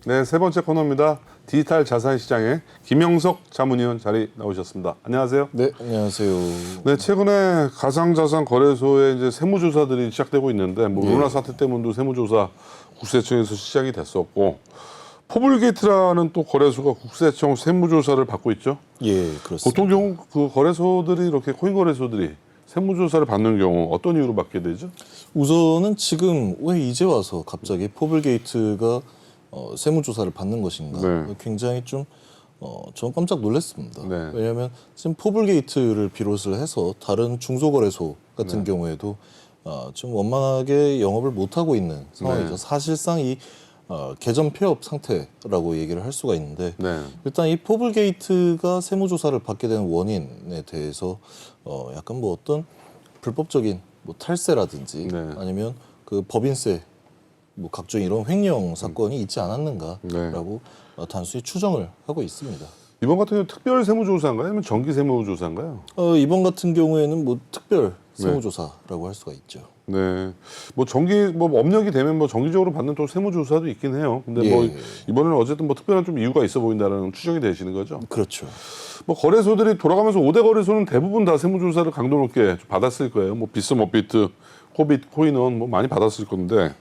네, 세 번째 코너입니다. 디지털 자산 시장의 김영석 자문위원 자리 나오셨습니다. 안녕하세요. 네, 안녕하세요. 네, 최근에 가상자산 거래소에 이제 세무조사들이 시작되고 있는데, 코로나 사태 때문에도 세무조사 국세청에서 시작이 됐었고, 포블게이트라는 또 거래소가 국세청 세무조사를 받고 있죠. 예, 그렇습니다. 보통 경우 그 거래소들이 이렇게 코인 거래소들이 세무조사를 받는 경우 어떤 이유로 받게 되죠? 우선은 지금 왜 이제 와서 갑자기 포블게이트가 세무조사를 받는 것인가? 네. 굉장히 좀 저는 깜짝 놀랐습니다. 네. 왜냐하면 지금 포블게이트를 비롯을 해서 다른 중소거래소 같은 경우에도 좀 원만하게 영업을 못 하고 있는 상황이죠. 네. 사실상 이 개점 폐업 상태라고 얘기를 할 수가 있는데 네. 일단 이 포블게이트가 세무조사를 받게 되는 원인에 대해서 약간 뭐 어떤 불법적인 뭐 탈세라든지 네. 아니면 그 법인세 뭐 각종 이런 횡령 사건이 있지 않았는가라고 단순히 추정을 하고 있습니다. 이번 같은 경우 특별 세무조사인가요? 아니면 정기 세무조사인가요? 이번 같은 경우에는 뭐 특별 세무조사라고 할 수가 있죠. 네, 뭐 정기 뭐 업력이 되면 뭐 정기적으로 받는 또 세무조사도 있긴 해요. 근데 뭐 예. 이번에는 어쨌든 뭐 특별한 좀 이유가 있어 보인다는 추정이 되시는 거죠. 그렇죠. 뭐 거래소들이 돌아가면서 5대 거래소는 대부분 다 세무조사를 강도 높게 받았을 거예요. 뭐 비썸, 업비트, 코빗, 코인은 뭐 많이 받았을 건데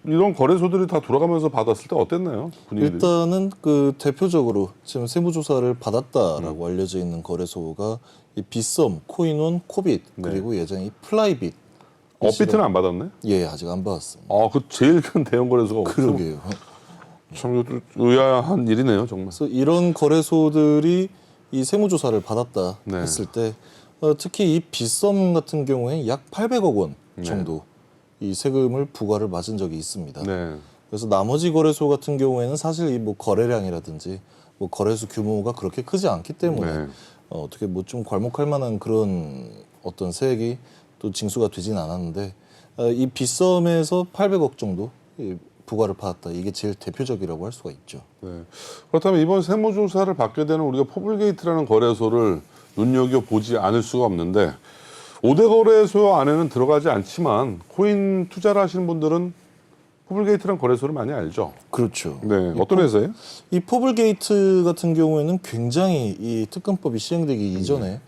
이런 거래소들이 다 돌아가면서 받았을 때 어땠나요? 분위기들이? 일단은 그 대표적으로 지금 세무조사를 받았다라고 알려져 있는 거래소가 이 비썸, 코인원, 코빗 그리고 예전에 이 플라이빗. 업비트는 안 받았네? 예, 아직 안 받았습니다. 아, 그 제일 큰 대형 거래소가 없어. 그러게요. 참 이것도 의아한 일이네요, 정말. 그래서 이런 거래소들이 이 세무조사를 받았다 네. 했을 때 특히 이 비썸 같은 경우에 약 800억 원 정도 이 세금을 부과를 맞은 적이 있습니다. 네. 그래서 나머지 거래소 같은 경우에는 사실 이 뭐 거래량이라든지 뭐 거래소 규모가 그렇게 크지 않기 때문에 네. 어떻게 뭐 좀 괄목할 만한 그런 어떤 세액이 또 징수가 되진 않았는데 이 비썸에서 800억 정도 부과를 받았다. 이게 제일 대표적이라고 할 수가 있죠. 네. 그렇다면 이번 세무조사를 받게 되는 우리가 포블게이트라는 거래소를 눈여겨보지 않을 수가 없는데 5대 거래소 안에는 들어가지 않지만 코인 투자를 하시는 분들은 포블게이트라는 거래소를 많이 알죠? 그렇죠. 네. 어떤 회사예요? 이 포블게이트 같은 경우에는 굉장히 이 특검법이 시행되기 이전에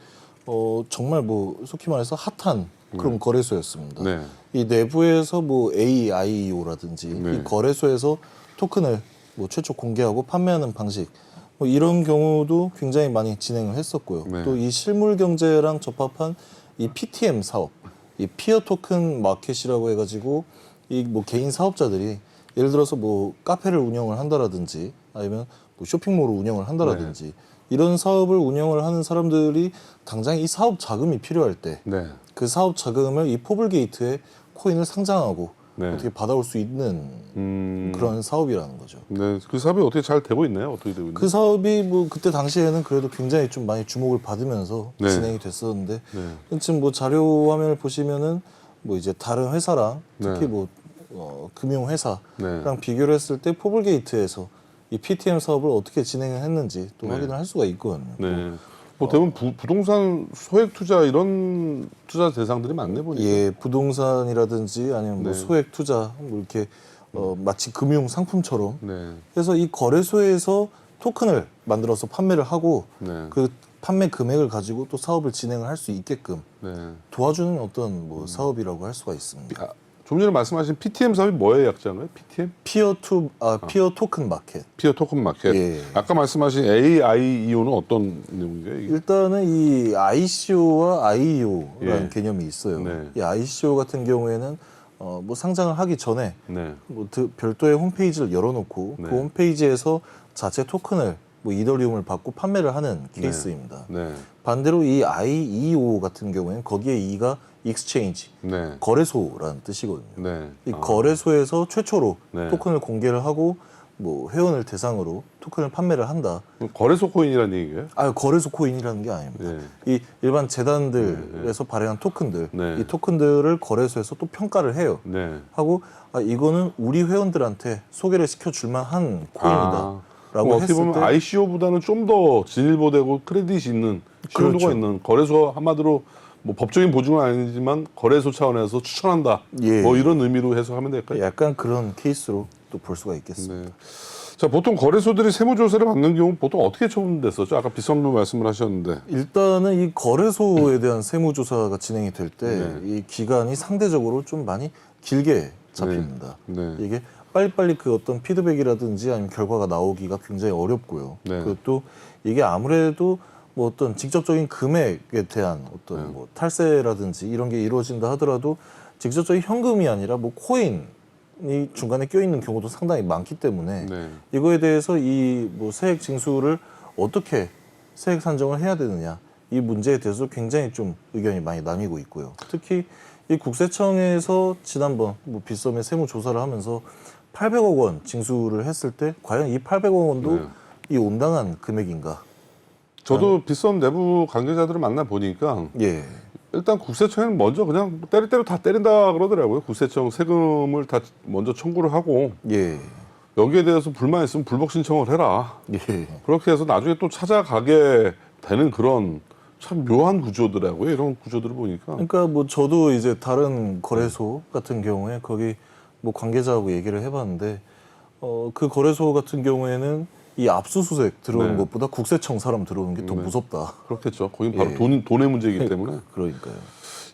정말 뭐 속히 말해서 핫한 그런 거래소였습니다. 네. 이 내부에서 뭐 AIO라든지 이 거래소에서 토큰을 뭐 최초 공개하고 판매하는 방식 뭐 이런 경우도 굉장히 많이 진행을 했었고요. 네. 또 이 실물 경제랑 접합한 이 PTM 사업, 이 피어 토큰 마켓이라고 해가지고 이 뭐 개인 사업자들이 예를 들어서 뭐 카페를 운영을 한다라든지 아니면 뭐 쇼핑몰을 운영을 한다라든지 이런 사업을 운영을 하는 사람들이 당장 이 사업 자금이 필요할 때 그 네. 사업 자금을 이 포블게이트에 코인을 상장하고 네. 어떻게 받아올 수 있는 그런 사업이라는 거죠. 네. 그 사업이 어떻게 잘 되고 있나요? 어떻게 되고 있나요? 그 사업이 뭐 그때 당시에는 그래도 굉장히 좀 많이 주목을 받으면서 네. 진행이 됐었는데 네. 지금 뭐 자료 화면을 보시면은 뭐 이제 다른 회사랑 특히 네. 뭐 금융 회사랑 네. 비교를 했을 때 포블게이트에서 이 PTM 사업을 어떻게 진행을 했는지 또 확인을 할 수가 있거든요. 네. 뭐 대부분 부동산 소액 투자 이런 투자 대상들이 많네 보니까. 예, 부동산이라든지 아니면 뭐 네. 소액 투자 뭐 이렇게 마치 금융 상품처럼 네. 해서 이 거래소에서 토큰을 만들어서 판매를 하고 네. 그 판매 금액을 가지고 또 사업을 진행을 할 수 있게끔 네. 도와주는 어떤 뭐 사업이라고 할 수가 있습니다. 아, 좀 전에 말씀하신 PTM 사업이 뭐의 약자인가요? PTM? 피어 토큰 마켓. 피어 토큰 마켓. 예. 아까 말씀하신 AIEO는 어떤 내용인가요? 이게? 일단은 이 ICO와 IEO라는 예. 개념이 있어요. 네. 이 ICO 같은 경우에는 뭐 상장을 하기 전에 네. 뭐 별도의 홈페이지를 열어놓고 네. 그 홈페이지에서 자체 토큰을 뭐 이더리움을 받고 판매를 하는 케이스입니다. 네. 반대로 이 IEO 같은 경우에는 거기에 E가 익스체인지 네. 거래소라는 뜻이거든요. 네. 이 거래소에서 최초로 네. 토큰을 공개를 하고 뭐 회원을 대상으로 토큰을 판매를 한다. 거래소 코인이라는 얘기예요? 거래소 코인이라는 게 아닙니다. 네. 이 일반 재단들에서 발행한 토큰들, 네. 이 토큰들을 거래소에서 또 평가를 해요. 네. 하고 이거는 우리 회원들한테 소개를 시켜줄 만한 코인이다. 라고 어떻게 했을 보면 때 ICO보다는 좀 더 진일보되고 크레딧이 있는 신용도가 그렇죠. 있는 거래소 한마디로 뭐 법적인 보증은 아니지만 거래소 차원에서 추천한다. 예. 뭐 이런 의미로 해석하면 될까요? 약간 그런 케이스로 또 볼 수가 있겠습니다. 네. 자, 보통 거래소들이 세무조사를 받는 경우 보통 어떻게 처분됐었죠? 아까 비선도 말씀을 하셨는데. 일단은 이 거래소에 대한 세무조사가 진행이 될 때 이 네. 기간이 상대적으로 좀 많이 길게 잡힙니다. 네. 이게 빨리빨리 그 어떤 피드백이라든지 아니면 결과가 나오기가 굉장히 어렵고요. 네. 그것도 이게 아무래도 뭐 어떤 직접적인 금액에 대한 어떤 뭐 탈세라든지 이런 게 이루어진다 하더라도 직접적인 현금이 아니라 뭐 코인이 중간에 껴있는 경우도 상당히 많기 때문에 네. 이거에 대해서 이 뭐 세액 징수를 어떻게 세액 산정을 해야 되느냐 이 문제에 대해서 굉장히 좀 의견이 많이 나뉘고 있고요. 특히 이 국세청에서 지난번 뭐 빗썸의 세무 조사를 하면서 800억 원 징수를 했을 때 과연 이 800억 원도 네. 이 온당한 금액인가? 저도 빗썸 내부 관계자들을 만나 보니까 예, 일단 국세청에는 먼저 그냥 때릴 대로 다 때린다 그러더라고요. 국세청 세금을 다 먼저 청구를 하고 예, 여기에 대해서 불만 있으면 불복 신청을 해라. 예. 그렇게 해서 나중에 또 찾아가게 되는 그런 참 묘한 구조더라고요. 이런 구조들을 보니까. 그러니까 뭐 저도 이제 다른 거래소 같은 경우에 거기 뭐 관계자하고 얘기를 해봤는데 그 거래소 같은 경우에는 이 압수수색 들어오는 네. 것보다 국세청 사람 들어오는 게 더 무섭다. 그렇겠죠. 거긴 바로 예. 돈의 문제이기 때문에. 그러니까요.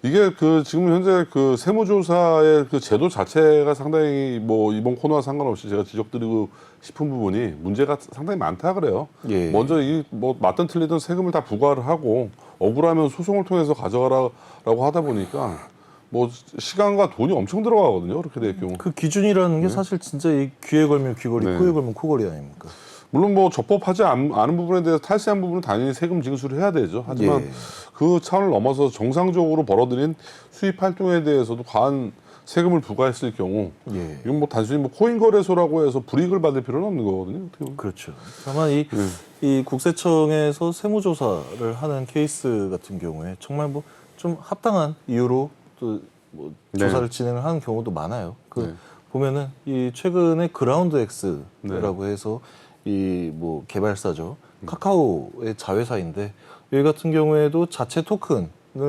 이게 그 지금 현재 그 세무조사의 그 제도 자체가 상당히 뭐 이번 코너와 상관없이 제가 지적드리고 싶은 부분이 문제가 상당히 많다 그래요. 예. 먼저 이 뭐 맞든 틀리든 세금을 다 부과를 하고 억울하면 소송을 통해서 가져가라라고 하다 보니까 뭐 시간과 돈이 엄청 들어가거든요. 그렇게 될 경우. 그 기준이라는 게 사실 진짜 이 귀에 걸면 귀걸이, 네. 코에 걸면 코걸이 아닙니까? 물론 뭐 적법하지 않은 부분에 대해서 탈세한 부분은 당연히 세금 징수를 해야 되죠. 하지만 예. 그 차원을 넘어서 정상적으로 벌어들인 수입 활동에 대해서도 과한 세금을 부과했을 경우 예. 이건 뭐 단순히 뭐 코인 거래소라고 해서 불이익을 받을 필요는 없는 거거든요. 어떻게 보면. 그렇죠. 다만 이 국세청에서 세무조사를 하는 케이스 같은 경우에 정말 뭐 좀 합당한 이유로 또 뭐 네. 조사를 진행을 하는 경우도 많아요. 그 네. 보면은 이 최근에 그라운드 X라고 해서 이 뭐 개발사죠. 카카오의 자회사인데 여기 같은 경우에도 자체 토큰을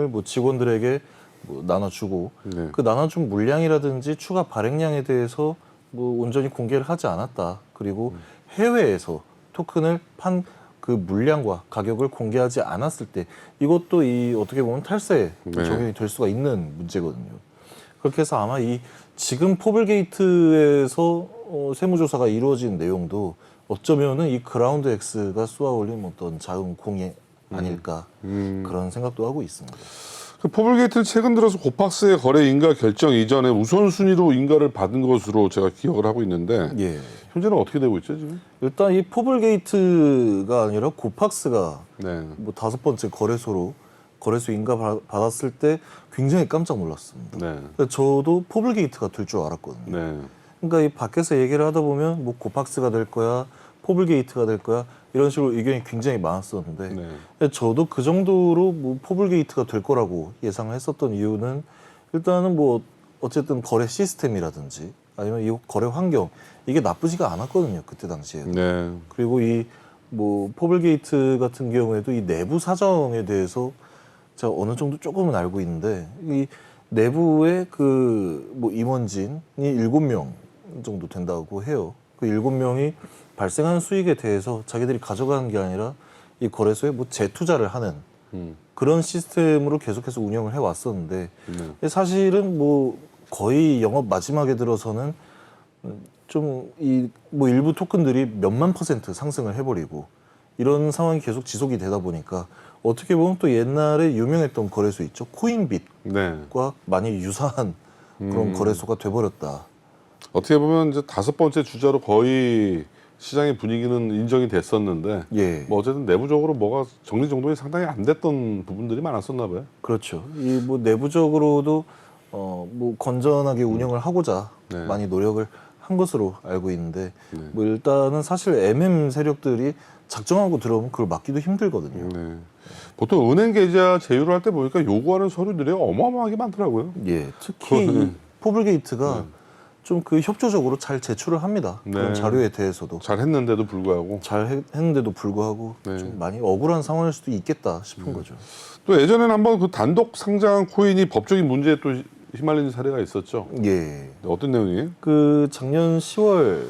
뭐 직원들에게 뭐 나눠주고 네. 그 나눠준 물량이라든지 추가 발행량에 대해서 뭐 온전히 공개를 하지 않았다. 그리고 해외에서 토큰을 판 그 물량과 가격을 공개하지 않았을 때 이것도 이 어떻게 보면 탈세에 네. 적용이 될 수가 있는 문제거든요. 그렇게 해서 아마 이 지금 포블게이트에서 세무조사가 이루어진 내용도 어쩌면은 이 그라운드 X가 쏘아올린 어떤 자금 공해 아닐까 그런 생각도 하고 있습니다. 그 포블게이트는 최근 들어서 고팍스의 거래 인가 결정 이전에 우선순위로 인가를 받은 것으로 제가 기억을 하고 있는데 예. 현재는 어떻게 되고 있죠 지금? 일단 이 포블게이트가 아니라 고팍스가 네. 뭐 5번째 거래소 인가 받았을 때 굉장히 깜짝 놀랐습니다. 네. 그러니까 저도 포블게이트가 될 줄 알았거든요. 네. 그러니까 이 밖에서 얘기를 하다 보면 뭐 고팍스가 될 거야, 포블게이트가 될 거야 이런 식으로 의견이 굉장히 많았었는데 네. 저도 그 정도로 뭐 포블게이트가 될 거라고 예상을 했었던 이유는 일단은 뭐 어쨌든 거래 시스템이라든지 아니면 이 거래 환경 이게 나쁘지가 않았거든요 그때 당시에. 네. 그리고 이 뭐 포블게이트 같은 경우에도 이 내부 사정에 대해서 제가 어느 정도 조금은 알고 있는데 이 내부에 그 뭐 임원진이 7명 정도 된다고 해요. 그 7명이 발생한 수익에 대해서 자기들이 가져가는 게 아니라 이 거래소에 뭐 재투자를 하는 그런 시스템으로 계속해서 운영을 해왔었는데 사실은 뭐 거의 영업 마지막에 들어서는 좀 이 뭐 일부 토큰들이 몇만 % 상승을 해버리고 이런 상황이 계속 지속이 되다 보니까 어떻게 보면 또 옛날에 유명했던 거래소 있죠 코인빗과 네. 많이 유사한 그런 거래소가 돼버렸다. 어떻게 보면 이제 5번째 주자로 거의 시장의 분위기는 인정이 됐었는데 예, 뭐 어쨌든 내부적으로 뭐가 정리정돈이 상당히 안 됐던 부분들이 많았었나 봐요. 그렇죠. 이 뭐 내부적으로도 뭐 건전하게 운영을 하고자 네. 많이 노력을 한 것으로 알고 있는데 네. 뭐 일단은 사실 MM 세력들이 작정하고 들어오면 그걸 막기도 힘들거든요. 네. 보통 은행 계좌 제휴를 할 때 보니까 요구하는 서류들이 어마어마하게 많더라고요. 예, 특히 그거는- 이 포블게이트가 좀 그 협조적으로 잘 제출을 합니다. 그런 네. 자료에 대해서도 잘 했는데도 불구하고 잘 했는데도 불구하고 네. 좀 많이 억울한 상황일 수도 있겠다 싶은 거죠. 또 예전에는 한번 그 단독 상장한 코인이 법적인 문제에 또 휘말리는 사례가 있었죠. 예. 어떤 내용이에요? 그 작년 10월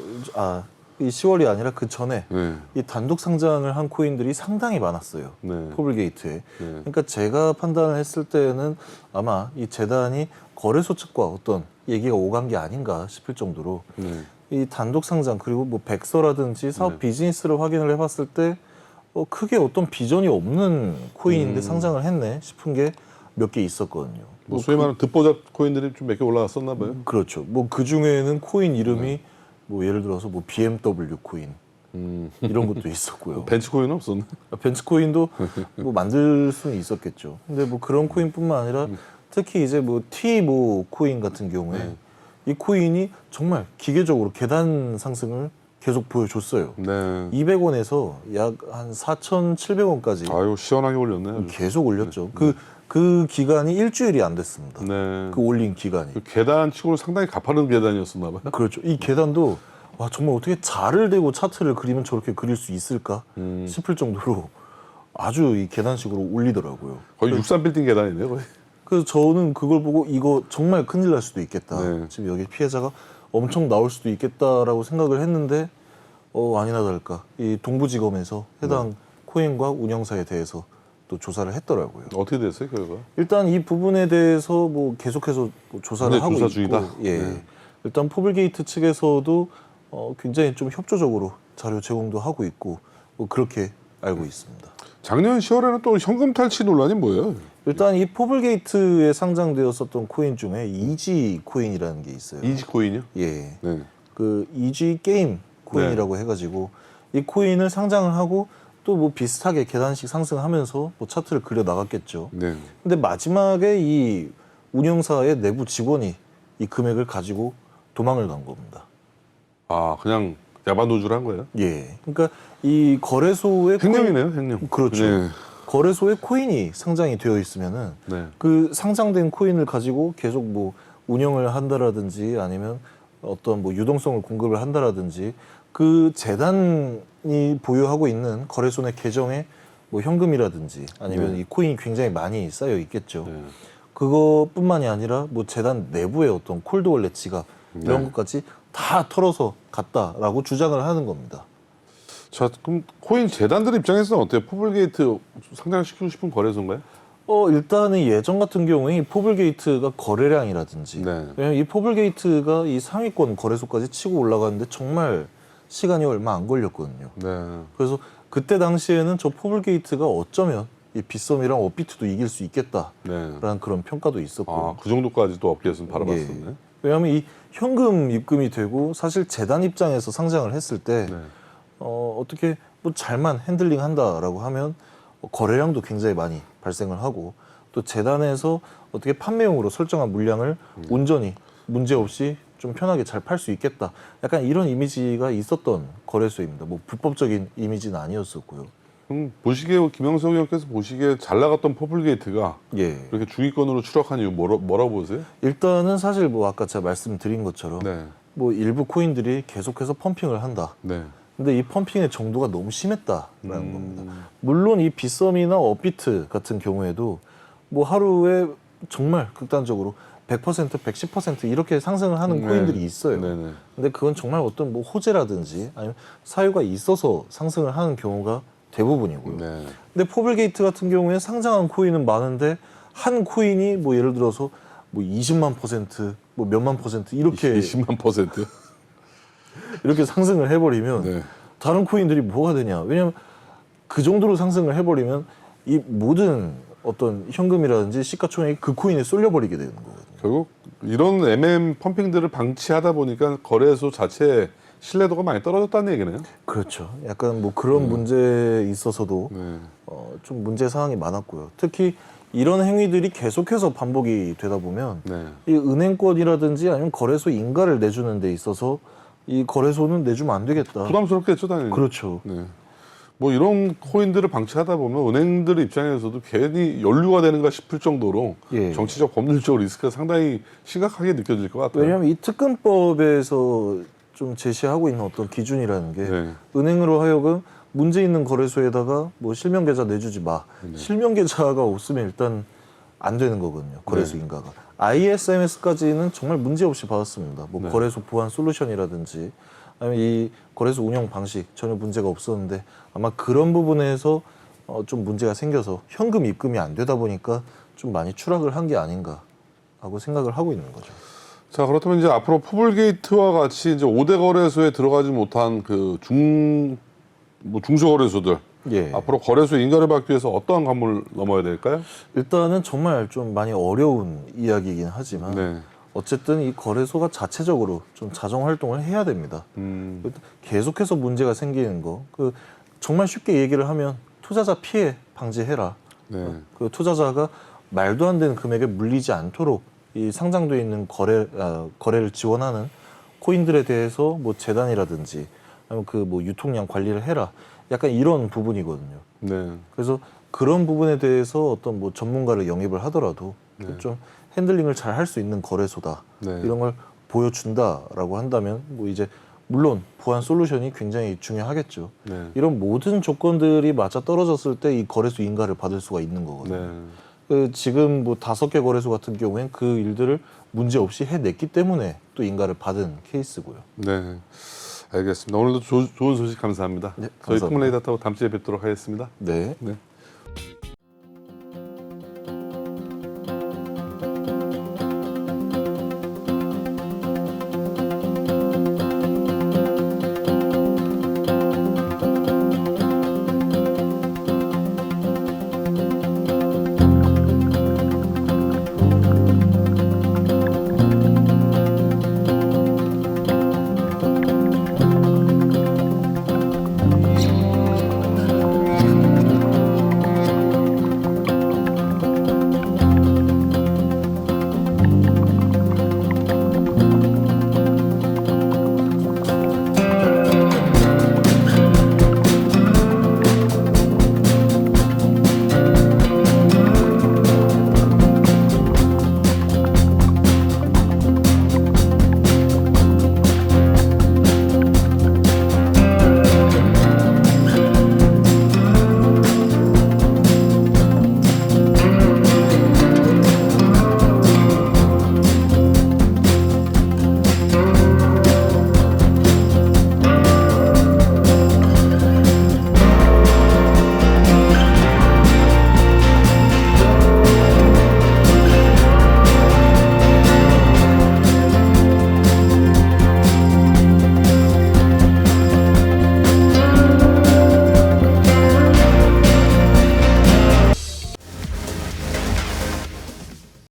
이 10월이 아니라 그 전에 네. 이 단독 상장을 한 코인들이 상당히 많았어요. 네. 포블게이트에. 네. 그러니까 제가 판단을 했을 때는 아마 이 재단이 거래소 측과 어떤 얘기가 오간 게 아닌가 싶을 정도로 네. 이 단독 상장 그리고 뭐 백서라든지 사업 네. 비즈니스를 확인을 해봤을 때 크게 어떤 비전이 없는 코인인데 상장을 했네 싶은 게 몇 개 있었거든요. 뭐 소위 말하는 듣보잡 코인들이 좀 몇 개 올라갔었나 봐요. 그렇죠. 뭐 그 중에는 코인 이름이 뭐 예를 들어서 뭐 BMW 코인 이런 것도 있었고요. 벤치 코인은 없었나? 벤츠 코인도 뭐 만들 수는 있었겠죠. 근데 뭐 그런 코인뿐만 아니라 특히 이제 뭐 T모 코인 같은 경우에 이 코인이 정말 기계적으로 계단 상승을 계속 보여줬어요. 네. 200원에서 약 한 4,700원까지 아유 시원하게 올렸네. 아주. 계속 올렸죠. 그 기간이 일주일이 안 됐습니다. 네. 그 올린 기간이. 그 계단 치고는 상당히 가파른 계단이었었나 봐요. 그렇죠. 이 계단도 와 정말 어떻게 자를 대고 차트를 그리면 저렇게 그릴 수 있을까 싶을 정도로 아주 이 계단식으로 올리더라고요. 거의 63빌딩 계단이네요, 거의. 그래서 저는 그걸 보고 이거 정말 큰일 날 수도 있겠다. 네. 지금 여기 피해자가 엄청 나올 수도 있겠다라고 생각을 했는데 아니나 다를까 이 동부지검에서 해당 코인과 운영사에 대해서 또 조사를 했더라고요. 어떻게 됐어요, 결과? 일단 이 부분에 대해서 뭐 계속해서 뭐 조사를 근데 하고 조사 있고, 중이다? 예. 네. 일단 포블게이트 측에서도 굉장히 좀 협조적으로 자료 제공도 하고 있고 뭐 그렇게 알고 있습니다. 작년 10월에는 또 현금 탈취 논란이 뭐예요? 일단 이 포블게이트에 상장되었었던 코인 중에 이지 코인이라는 게 있어요. 이지 코인이요? 예. 네. 그 이지 게임 코인이라고 해가지고 이 코인을 상장을 하고 또 뭐 비슷하게 계단식 상승하면서 뭐 차트를 그려 나갔겠죠. 네. 근데 마지막에 이 운영사의 내부 직원이 이 금액을 가지고 도망을 간 겁니다. 아, 그냥 야반 도주를 한 거예요? 예. 그러니까 이 거래소에 횡령이네요, 횡령. 그렇죠. 네. 거래소에 코인이 상장이 되어 있으면은 네. 그 상장된 코인을 가지고 계속 뭐 운영을 한다라든지 아니면 어떤 뭐 유동성을 공급을 한다라든지 그 재단이 보유하고 있는 거래소 내 계정에 뭐 현금이라든지 아니면 네. 이 코인이 굉장히 많이 쌓여 있겠죠. 네. 그것뿐만이 아니라 뭐 재단 내부의 어떤 콜드 월렛 지갑 이런 네. 것까지 다 털어서 갔다라고 주장을 하는 겁니다. 자, 그럼 코인 재단들 입장에서는 어때요? 포블게이트 상장시키고 싶은 거래소인가요? 일단은 예전 같은 경우에 이 포블게이트가 거래량이라든지 네. 왜냐면 이 포블게이트가 이 상위권 거래소까지 치고 올라가는데 정말 시간이 얼마 안 걸렸거든요. 네. 그래서 그때 당시에는 저 포블게이트가 어쩌면 이 빗썸이랑 업비트도 이길 수 있겠다라는 네. 그런 평가도 있었고 아, 그 정도까지도 업계에서는 바라봤었네. 예. 왜냐하면 이 현금 입금이 되고 사실 재단 입장에서 상장을 했을 때 네. 어떻게 뭐 잘만 핸들링 한다라고 하면 거래량도 굉장히 많이 발생을 하고 또 재단에서 어떻게 판매용으로 설정한 물량을 온전히 문제없이 좀 편하게 잘 팔 수 있겠다. 약간 이런 이미지가 있었던 거래소입니다. 뭐 불법적인 이미지는 아니었었고요. 그럼 보시기에 김영석 의원께서 보시기에 잘 나갔던 포블게이트가 예. 그렇게 중위권으로 추락한 이유 뭐라고 보세요? 일단은 사실 뭐 아까 제가 말씀드린 것처럼 네. 뭐 일부 코인들이 계속해서 펌핑을 한다. 네. 근데 이 펌핑의 정도가 너무 심했다라는 겁니다. 물론 이 빗썸이나 업비트 같은 경우에도 뭐 하루에 정말 극단적으로 100%, 110% 이렇게 상승을 하는 네. 코인들이 있어요. 네네. 근데 그건 정말 어떤 뭐 호재라든지 아니면 사유가 있어서 상승을 하는 경우가 대부분이고요. 네. 근데 포블게이트 같은 경우에 상장한 코인은 많은데 한 코인이 뭐 예를 들어서 뭐 20만 %, 뭐 몇만 % 이렇게 20만 %. 이렇게 상승을 해버리면 네. 다른 코인들이 뭐가 되냐? 왜냐하면 그 정도로 상승을 해버리면 이 모든 어떤 현금이라든지 시가총액이 그 코인에 쏠려버리게 되는 거거든요. 결국 이런 MM 펌핑들을 방치하다 보니까 거래소 자체 신뢰도가 많이 떨어졌다는 얘기네요. 그렇죠. 약간 뭐 그런 문제에 있어서도 네. 좀 문제 사항이 많았고요. 특히 이런 행위들이 계속해서 반복이 되다 보면 네. 이 은행권이라든지 아니면 거래소 인가를 내주는 데 있어서 이 거래소는 내주면 안 되겠다. 부담스럽겠죠, 당연히. 그렇죠. 네. 뭐 이런 코인들을 방치하다 보면 은행들 입장에서도 괜히 연루가 되는가 싶을 정도로 예. 정치적 법률적 리스크가 상당히 심각하게 느껴질 것 같아요. 왜냐하면 이 특근법에서 좀 제시하고 있는 어떤 기준이라는 게 네. 은행으로 하여금 문제 있는 거래소에다가 뭐 실명 계좌 내주지 마. 실명 계좌가 없으면 일단 안 되는 거거든요. 거래소 인가가. ISMS까지는 정말 문제 없이 받았습니다. 뭐 네. 거래소 보안 솔루션이라든지 아니면 이 거래소 운영 방식 전혀 문제가 없었는데 아마 그런 부분에서 좀 문제가 생겨서 현금 입금이 안 되다 보니까 좀 많이 추락을 한 게 아닌가 하고 생각을 하고 있는 거죠. 자, 그렇다면 이제 앞으로 포블게이트와 같이 이제 5대 거래소에 들어가지 못한 그 중소거래소들 예. 앞으로 거래소 인가를 받기 위해서 어떠한 관문을 넘어야 될까요? 일단은 정말 좀 많이 어려운 이야기이긴 하지만 네. 어쨌든 이 거래소가 자체적으로 좀 자정 활동을 해야 됩니다. 계속해서 문제가 생기는 거, 정말 쉽게 얘기를 하면 투자자 피해 방지해라. 네. 그 투자자가 말도 안 되는 금액에 물리지 않도록 이 상장돼 있는 거래를 지원하는 코인들에 대해서 뭐 재단이라든지 아니면 그 뭐 유통량 관리를 해라. 약간 이런 부분이거든요. 네. 그래서 그런 부분에 대해서 어떤 뭐 전문가를 영입을 하더라도 네. 좀 핸들링을 잘 할 수 있는 거래소다. 네. 이런 걸 보여준다라고 한다면 뭐 이제 물론 보안 솔루션이 굉장히 중요하겠죠. 네. 이런 모든 조건들이 맞아 떨어졌을 때 이 거래소 인가를 받을 수가 있는 거거든요. 네. 지금 뭐 5개 거래소 같은 경우엔 그 일들을 문제 없이 해냈기 때문에 또 인가를 받은 케이스고요. 네. 알겠습니다. 오늘도 좋은 소식 감사합니다. 네, 저희 감사합니다. 풍문레이더 타고 다음 주에 뵙도록 하겠습니다. 네. 네.